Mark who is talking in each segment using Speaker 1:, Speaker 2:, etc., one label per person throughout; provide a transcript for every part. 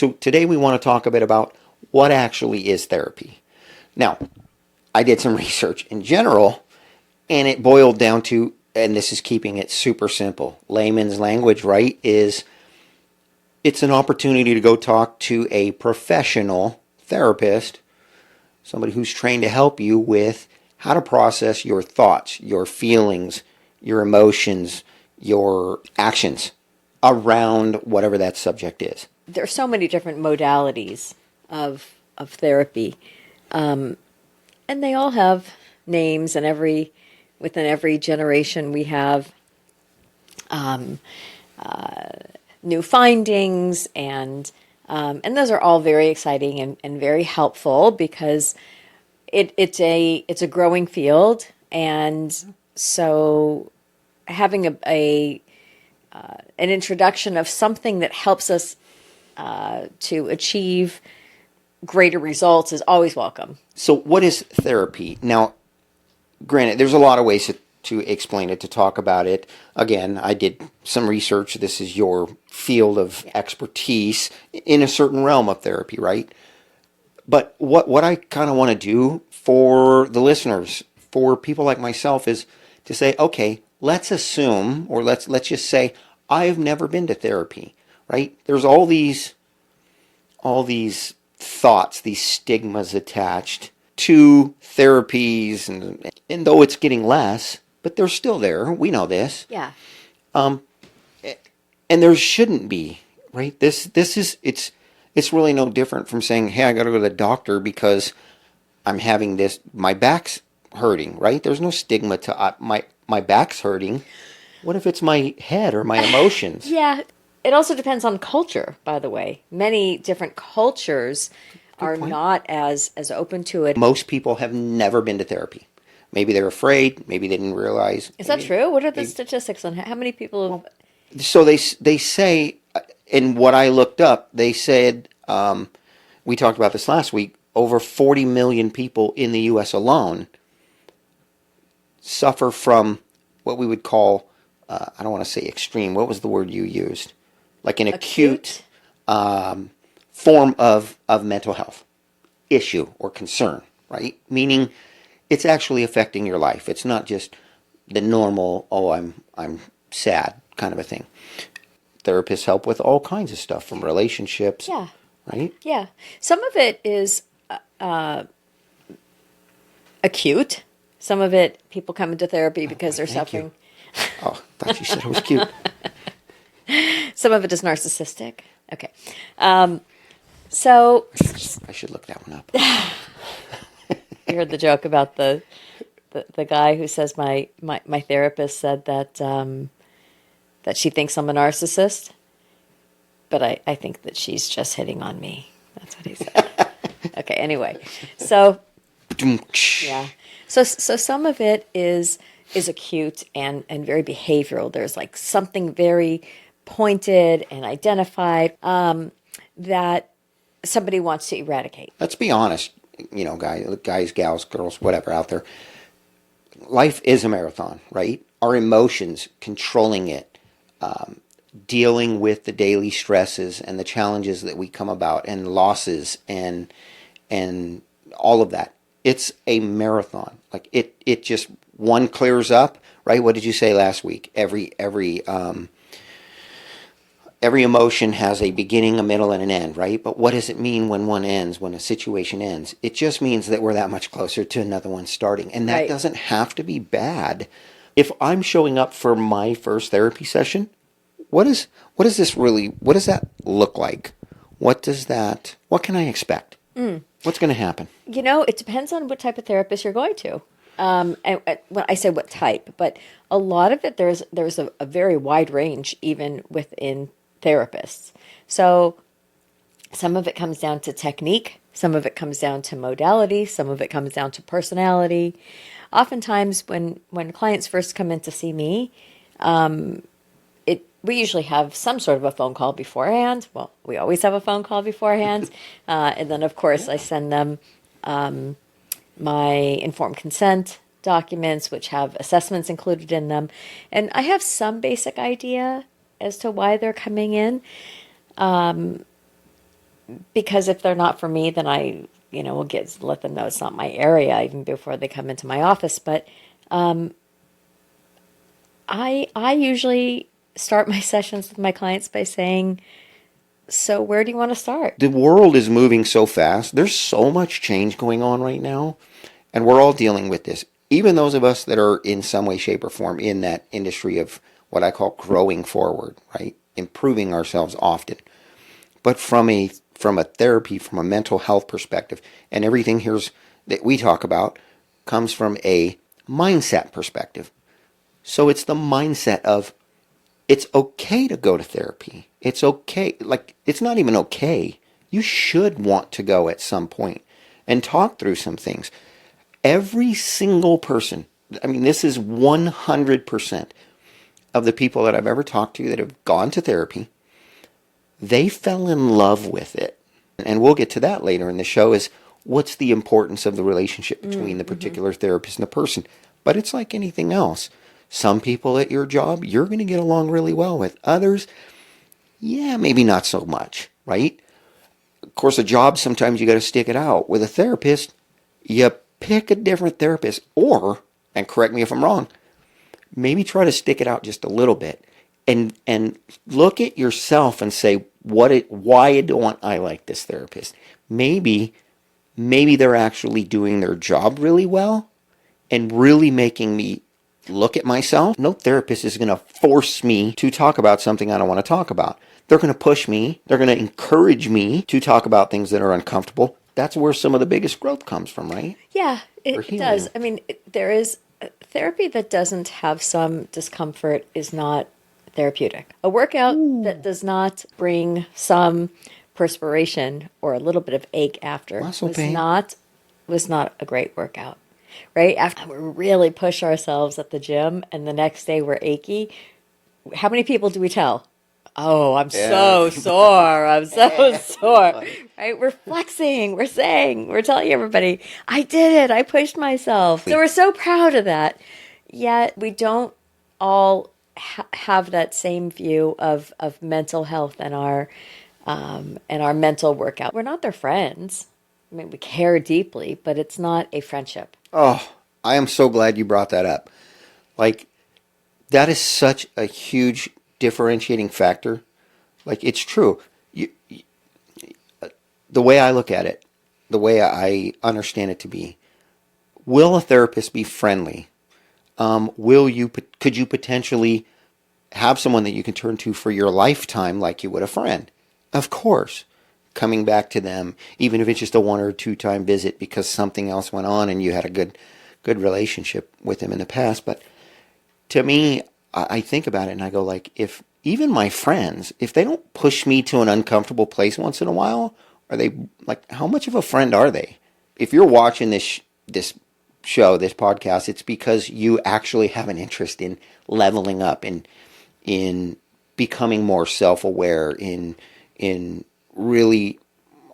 Speaker 1: So today we want to talk a bit about what actually is therapy. Now, I did some research in general, and it boiled down to, and this is keeping it super simple, layman's language, right, is it's an opportunity to go talk to a professional therapist, somebody who's trained to help you with how to process your thoughts, your feelings, your emotions, your actions around whatever that subject is.
Speaker 2: There are so many different modalities of therapy, and they all have names. And within every generation, we have new findings, and those are all very exciting and very helpful because it's a growing field, and so having an introduction of something that helps us to achieve greater results is always welcome.
Speaker 1: So what is therapy? Now, granted, there's a lot of ways to explain it, to talk about it. Again, I did some research. This is your field of expertise in a certain realm of therapy, right? But what I kind of want to do for the listeners, for people like myself, is to say, okay, let's assume, or let's just say, I've never been to therapy, right? There's all these thoughts, these stigmas attached to therapies, and though it's getting less, but they're still there. We know this.
Speaker 2: Yeah.
Speaker 1: And there shouldn't be, right? It's really no different from saying, hey, I got to go to the doctor because I'm having this, my back's hurting, right? There's no stigma to my back's hurting. What if it's my head or my emotions?
Speaker 2: Yeah. It also depends on culture, by the way. Many different cultures are not as open to it.
Speaker 1: Most people have never been to therapy. Maybe they're afraid. Maybe they didn't realize.
Speaker 2: Is that true? What are the statistics on how many people?
Speaker 1: So they say, in what I looked up, they said, we talked about this last week, over 40 million people in the U.S. alone suffer from what we would call, I don't want to say extreme, what was the word you used? Like an acute form of mental health issue or concern, right? Meaning it's actually affecting your life. It's not just the normal, oh, I'm sad kind of a thing. Therapists help with all kinds of stuff, from relationships.
Speaker 2: Yeah.
Speaker 1: Right?
Speaker 2: Yeah. Some of it is acute. Some of it, people come into therapy because they're suffering.
Speaker 1: Oh, I thought you said it was cute.
Speaker 2: Some of it is narcissistic. Okay. So
Speaker 1: I should look that one up.
Speaker 2: You heard the joke about the guy who says my therapist said that that she thinks I'm a narcissist, but I think that she's just hitting on me. That's what he said. Okay. Anyway, so yeah. So some of it is acute and very behavioral. There's like something very pointed and identified that somebody wants to eradicate.
Speaker 1: Let's be honest, guys, gals, girls, whatever out there. Life is a marathon, right? Our emotions, controlling it, dealing with the daily stresses and the challenges that we come about, and losses and all of that. It's a marathon. Like it just, one clears up, right? What did you say last week? Every emotion has a beginning, a middle, and an end, right? But what does it mean when one ends, when a situation ends? It just means that we're that much closer to another one starting. And that doesn't have to be bad. If I'm showing up for my first therapy session, what does that look like? What can I expect? What's going to happen?
Speaker 2: It depends on what type of therapist you're going to. And when I say what type, but a lot of it, there's a very wide range even within therapists. So some of it comes down to technique, some of it comes down to modality, some of it comes down to personality. Oftentimes when clients first come in to see me, we usually have some sort of a phone call beforehand. Well, we always have a phone call beforehand. And then, of course, I send them my informed consent documents, which have assessments included in them. And I have some basic idea as to why they're coming in. because if they're not for me, then I, will let them know it's not my area even before they come into my office. But I usually start my sessions with my clients by saying, so where do you want to start?
Speaker 1: The world is moving so fast. There's so much change going on right now, and we're all dealing with this. Even those of us that are in some way, shape, or form in that industry of what I call growing forward, right? Improving ourselves often. But from a therapy, from a mental health perspective, and everything here's that we talk about comes from a mindset perspective. So it's the mindset of it's okay to go to therapy. It's okay. Like, it's not even okay. You should want to go at some point and talk through some things. Every single person, I mean, this is 100% of the people that I've ever talked to that have gone to therapy, they fell in love with it. And we'll get to that later in the show, is what's the importance of the relationship between the particular therapist and the person. But it's like anything else. Some people at your job, you're going to get along really well with. Others, yeah, maybe not so much, right? Of course, a job, sometimes you got to stick it out. With a therapist, you pick a different therapist, or, and correct me if I'm wrong, maybe try to stick it out just a little bit and look at yourself and say, why don't I like this therapist? Maybe they're actually doing their job really well and really making me look at myself. No therapist is going to force me to talk about something I don't want to talk about. They're going to push me. They're going to encourage me to talk about things that are uncomfortable. That's where some of the biggest growth comes from, right?
Speaker 2: Yeah, it does. I mean, there is therapy that doesn't have some discomfort is not therapeutic. A workout that does not bring some perspiration or a little bit of ache after
Speaker 1: Muscle pain.
Speaker 2: Was not a great workout. Right? After we really push ourselves at the gym and the next day we're achy, how many people do we tell? Oh, I'm so sore. I'm so sore. Right? We're flexing. We're saying, we're telling everybody, I did it. I pushed myself. So we're so proud of that. Yet we don't all have that same view of mental health and our mental workout. We're not their friends. I mean, we care deeply, but it's not a friendship.
Speaker 1: Oh, I am so glad you brought that up. Like, that is such a huge differentiating factor. Like, it's true. The way I look at it, the way I understand it to be, will a therapist be friendly? Could you potentially have someone that you can turn to for your lifetime like you would a friend? Of course. Coming back to them, even if it's just a 1 or 2 time visit because something else went on and you had a good relationship with them in the past. But to me, I think about it and I go, like, if even my friends, if they don't push me to an uncomfortable place once in a while, are they, like, how much of a friend are they? If you're watching this show, this podcast, it's because you actually have an interest in leveling up, in becoming more self-aware, in really,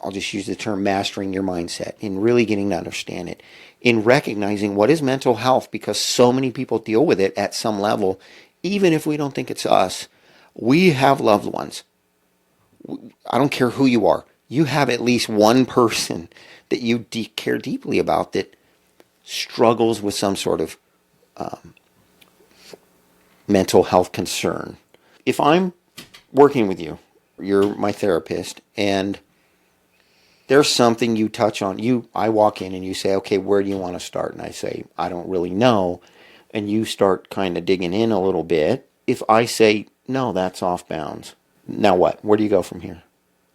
Speaker 1: I'll just use the term, mastering your mindset, in really getting to understand it, in recognizing what is mental health, because so many people deal with it at some level. Even if we don't think it's us, we have loved ones. I don't care who you are. You have at least one person that you care deeply about that struggles with some sort of mental health concern. If I'm working with you, you're my therapist, and there's something you touch on. I walk in and you say, okay, where do you want to start? And I say, I don't really know. And you start kind of digging in a little bit. If I say, no, that's off bounds, now what? Where do you go from here?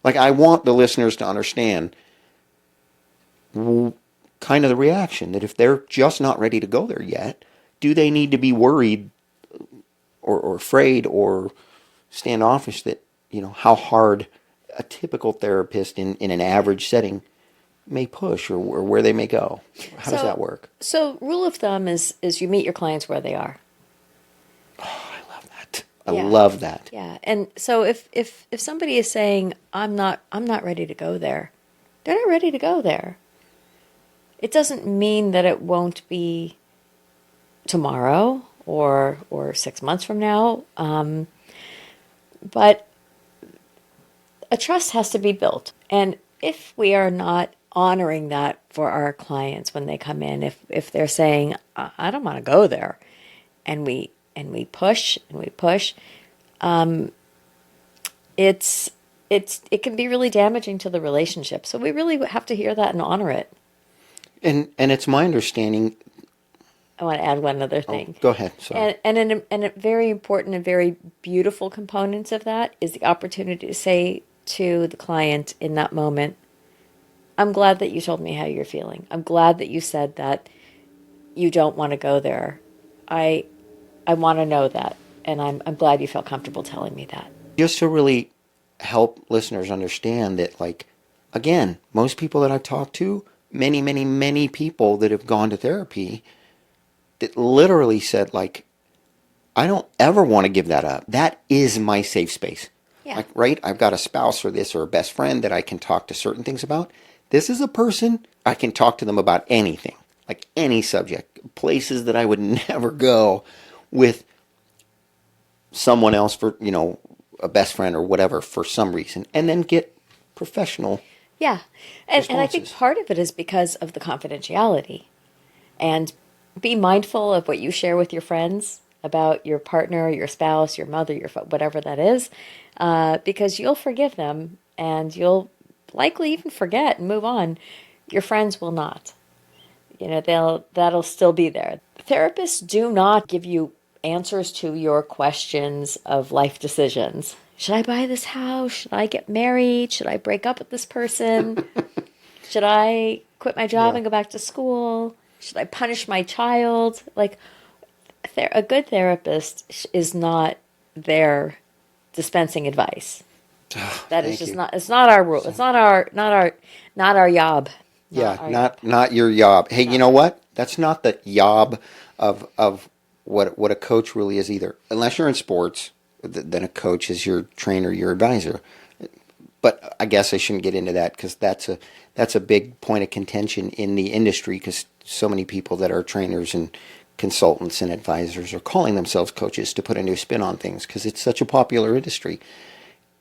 Speaker 1: Like, I want the listeners to understand kind of the reaction, that if they're just not ready to go there yet, do they need to be worried or afraid or standoffish that, how hard a typical therapist in an average setting may push, or where they may go? How does that work?
Speaker 2: So rule of thumb is you meet your clients where they are.
Speaker 1: Oh, I love that. I love that.
Speaker 2: Yeah. And so if somebody is saying, I'm not ready to go there, they're not ready to go there. It doesn't mean that it won't be tomorrow or 6 months from now. But a trust has to be built. And if we are not honoring that for our clients when they come in, if they're saying, I don't want to go there, and we push and we push, it can be really damaging to the relationship. So we really have to hear that and honor it.
Speaker 1: And it's my understanding.
Speaker 2: I want to add one other thing.
Speaker 1: Go ahead. Sorry.
Speaker 2: And a very important and very beautiful component of that is the opportunity to say to the client in that moment, I'm glad that you told me how you're feeling. I'm glad that you said that you don't want to go there. I want to know that, and I'm glad you felt comfortable telling me that.
Speaker 1: Just to really help listeners understand that, like, again, most people that I've talked to, many, many, many people that have gone to therapy, that literally said, like, I don't ever want to give that up. That is my safe space.
Speaker 2: Yeah.
Speaker 1: Like, right? I've got a spouse or this or a best friend that I can talk to certain things about. This is a person I can talk to them about anything, like any subject, places that I would never go with someone else for, a best friend or whatever for some reason, and then get professional.
Speaker 2: Yeah. And I think
Speaker 1: responses.
Speaker 2: part of it is because of the confidentiality. And be mindful of what you share with your friends about your partner, your spouse, your mother, whatever that is, because you'll forgive them and you'll likely even forget and move on. Your friends will not. That'll still be there. Therapists do not give you answers to your questions of life decisions. Should I buy this house? Should I get married? Should I break up with this person? Should I quit my job and go back to school? Should I punish my child? Like, a good therapist is not there dispensing advice. That is just not. It's not our rule. It's not our job.
Speaker 1: Not your job. Hey, you know what? That's not the job of what a coach really is either. Unless you're in sports, then a coach is your trainer, your advisor. But I guess I shouldn't get into that because that's a big point of contention in the industry because so many people that are trainers and consultants and advisors are calling themselves coaches to put a new spin on things because it's such a popular industry.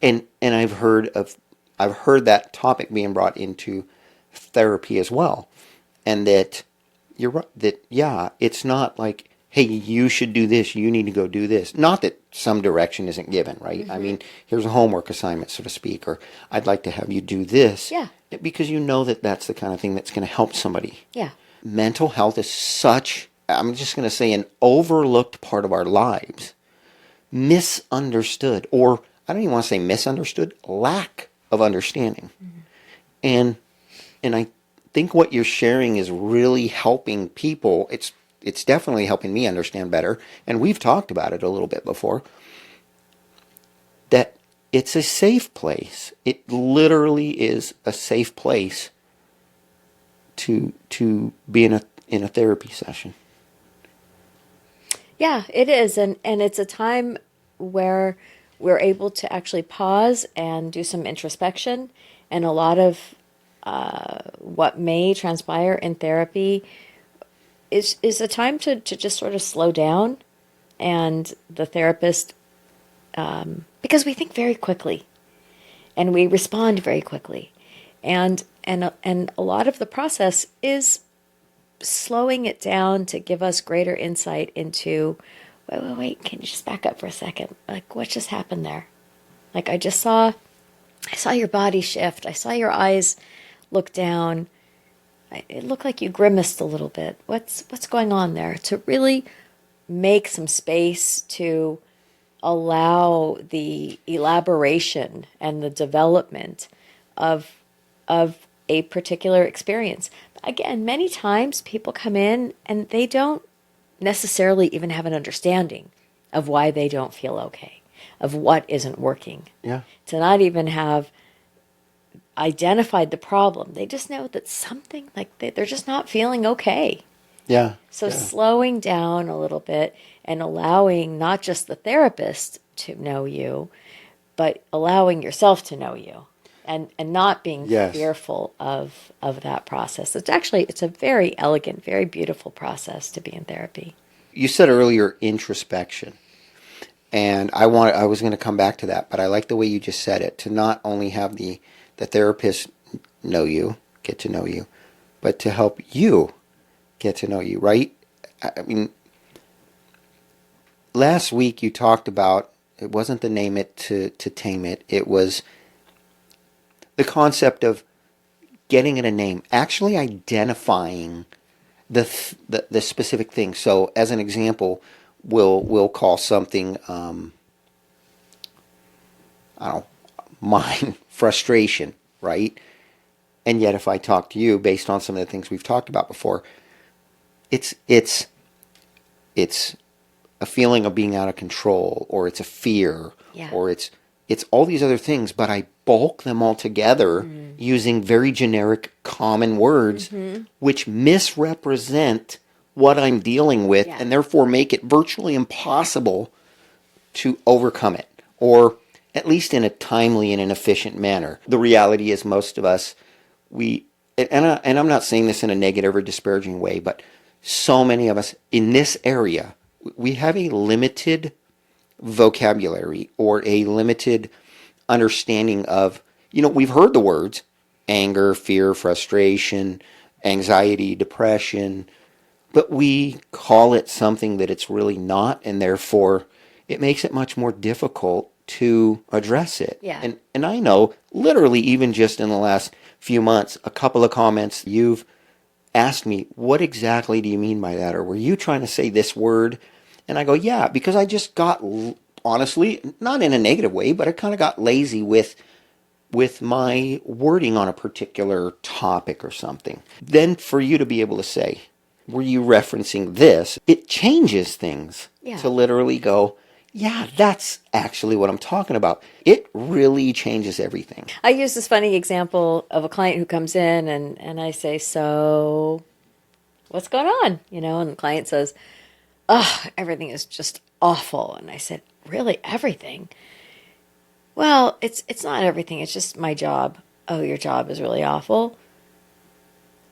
Speaker 1: And I've heard that topic being brought into therapy as well. And that you're right, it's not like, hey, you should do this, you need to go do this. Not that some direction isn't given, right? Mm-hmm. I mean, here's a homework assignment, so to speak, or I'd like to have you do this.
Speaker 2: Yeah.
Speaker 1: Because you know that that's the kind of thing that's going to help somebody.
Speaker 2: Yeah.
Speaker 1: Mental health is such, I'm just going to say, an overlooked part of our lives. Misunderstood, or I don't even want to say misunderstood, lack of understanding. Mm-hmm. And I think what you're sharing is really helping people. It's definitely helping me understand better, and we've talked about it a little bit before, that it's a safe place. It literally is a safe place to be in a therapy session.
Speaker 2: Yeah, it is, and it's a time where we're able to actually pause and do some introspection, and a lot of what may transpire in therapy is a time to just sort of slow down, and the therapist, because we think very quickly and we respond very quickly, and a lot of the process is slowing it down to give us greater insight into, wait, can you just back up for a second? Like, what just happened there? Like, I saw your body shift. I saw your eyes look down. It looked like you grimaced a little bit. What's going on there? To really make some space to allow the elaboration and the development of a particular experience. Again, many times people come in and they don't necessarily even have an understanding of why they don't feel okay, of what isn't working.
Speaker 1: Yeah.
Speaker 2: To not even have identified the problem. They just know that something, like they're just not feeling okay.
Speaker 1: Yeah.
Speaker 2: So slowing down a little bit and allowing not just the therapist to know you, but allowing yourself to know you, and not being fearful of that process. It's a very elegant, very beautiful process to be in therapy.
Speaker 1: You said earlier introspection. And I was going to come back to that, but I like the way you just said it, to not only have the therapist know you, get to know you, but to help you get to know you, right? I mean, last week you talked about, it wasn't the name it to tame it, it was the concept of getting it a name, actually identifying the specific thing. So as an example, we'll call something, I don't know, mine, frustration, right? And yet if I talk to you based on some of the things we've talked about before, it's a feeling of being out of control, or it's a fear,
Speaker 2: Yeah.
Speaker 1: or it's all these other things, but I bulk them all together using very generic common words, which misrepresent what I'm dealing with,
Speaker 2: Yeah.
Speaker 1: and therefore make it virtually impossible to overcome it, or at least in a timely and an efficient manner. The reality is most of us, and I'm not saying this in a negative or disparaging way, but so many of us in this area, we have a limited vocabulary or a limited understanding of, we've heard the words anger, fear, frustration, anxiety, depression, but we call it something that it's really not, and therefore it makes it much more difficult to address it.
Speaker 2: Yeah.
Speaker 1: And I know, literally, even just in the last few months, a couple of comments you've asked me, what exactly do you mean by that? Or were you trying to say this word? And I go, yeah, because I just got, honestly, not in a negative way, but I kind of got lazy with my wording on a particular topic or something. Then for you to be able to say, were you referencing this? It changes things to literally go, yeah, that's actually what I'm talking about. It really changes everything.
Speaker 2: I use this funny example of a client who comes in and I say, so what's going on? And the client says, oh, everything is just awful. And I said, really, everything? Well, it's not everything. It's just my job. Oh, your job is really awful?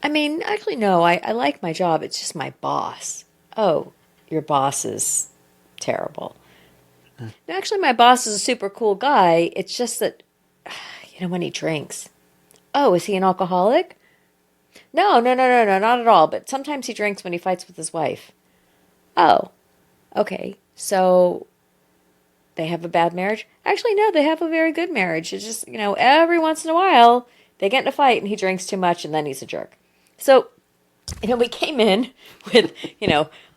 Speaker 2: I mean, actually, no, I like my job. It's just my boss. Oh, your boss is terrible. No, actually, my boss is a super cool guy. It's just that, when he drinks. Oh, is he an alcoholic? No, not at all. But sometimes he drinks when he fights with his wife. Oh, okay. So they have a bad marriage? Actually, no, they have a very good marriage. It's just, every once in a while they get in a fight and he drinks too much and then he's a jerk. So, we came in with,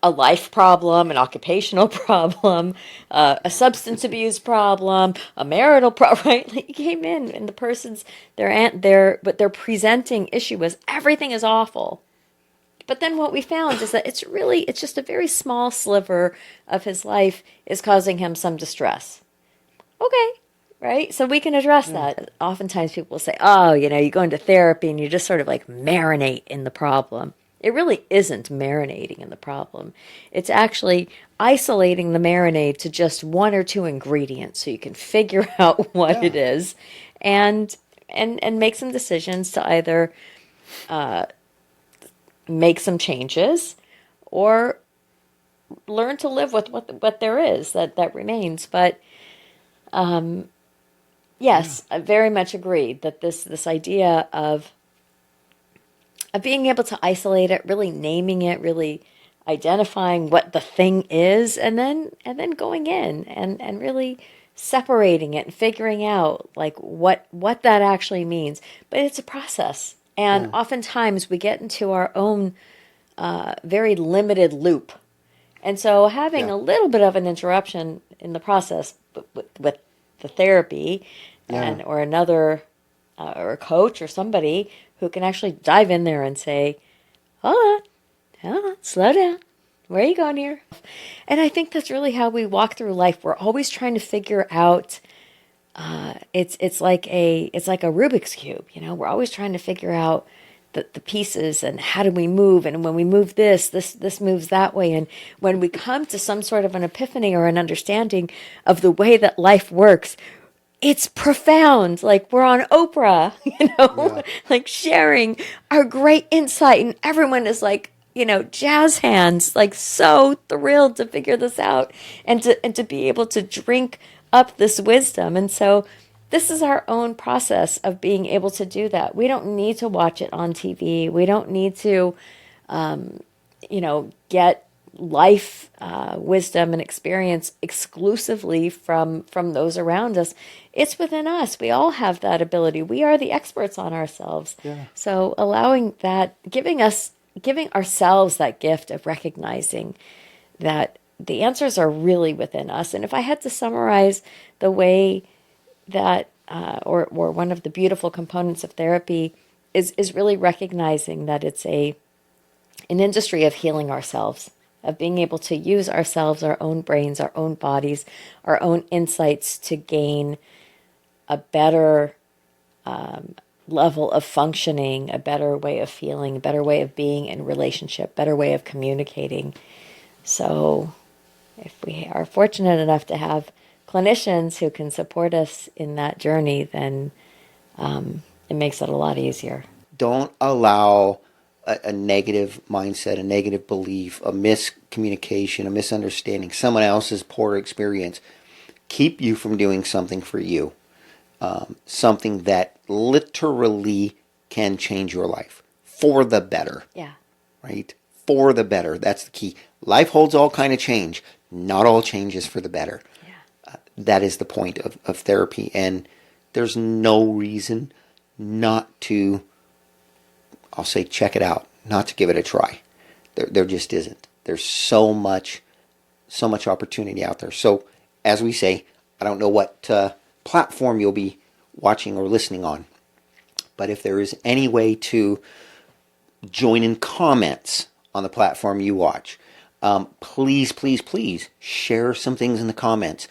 Speaker 2: a life problem, an occupational problem, a substance abuse problem, a marital problem, right? Like, you came in and the person's, what their presenting issue was, everything is awful. But then what we found is that it's just a very small sliver of his life is causing him some distress. Okay, right? So we can address that. Oftentimes people will say, oh, you go into therapy and you just sort of like marinate in the problem. It really isn't marinating in the problem. It's actually isolating the marinade to just one or two ingredients so you can figure out what it is and make some decisions to either make some changes or learn to live with what there is that remains. But yes, I very much agreed that this idea of being able to isolate it, really naming it, really identifying what the thing is, and then going in and really separating it and figuring out like what that actually means. But it's a process. And oftentimes we get into our own very limited loop. And so having a little bit of an interruption in the process with the therapy or another or a coach or somebody who can actually dive in there and say, hold on, slow down. Where are you going here? And I think that's really how we walk through life. We're always trying to figure out it's like a Rubik's Cube, we're always trying to figure out the pieces and how do we move, and when we move this moves that way, and when we come to some sort of an epiphany or an understanding of the way that life works, it's profound. Like we're on Oprah, like sharing our great insight, and everyone is like, jazz hands, like so thrilled to figure this out and to be able to drink up this wisdom. And so this is our own process of being able to do that. We don't need to watch it on TV. We don't need to, get life wisdom and experience exclusively from those around us. It's within us. We all have that ability. We are the experts on ourselves.
Speaker 1: Yeah.
Speaker 2: So allowing that, giving ourselves that gift of recognizing that the answers are really within us. And if I had to summarize the way that, or one of the beautiful components of therapy is really recognizing that it's an industry of healing ourselves, of being able to use ourselves, our own brains, our own bodies, our own insights to gain a better level of functioning, a better way of feeling, a better way of being in relationship, better way of communicating. So if we are fortunate enough to have clinicians who can support us in that journey, then it makes it a lot easier.
Speaker 1: Don't allow a negative mindset, a negative belief, a miscommunication, a misunderstanding, someone else's poor experience keep you from doing something for you. Something that literally can change your life for the better.
Speaker 2: Yeah.
Speaker 1: Right? For the better. That's the key. Life holds all kind of change. Not all change is for the better.
Speaker 2: Yeah.
Speaker 1: That is the point of therapy. And there's no reason not to, I'll say, check it out, not to give it a try. There just isn't. There's so much opportunity out there. So, as we say, I don't know what platform you'll be watching or listening on, but if there is any way to join in comments on the platform you watch, please share some things in the comments.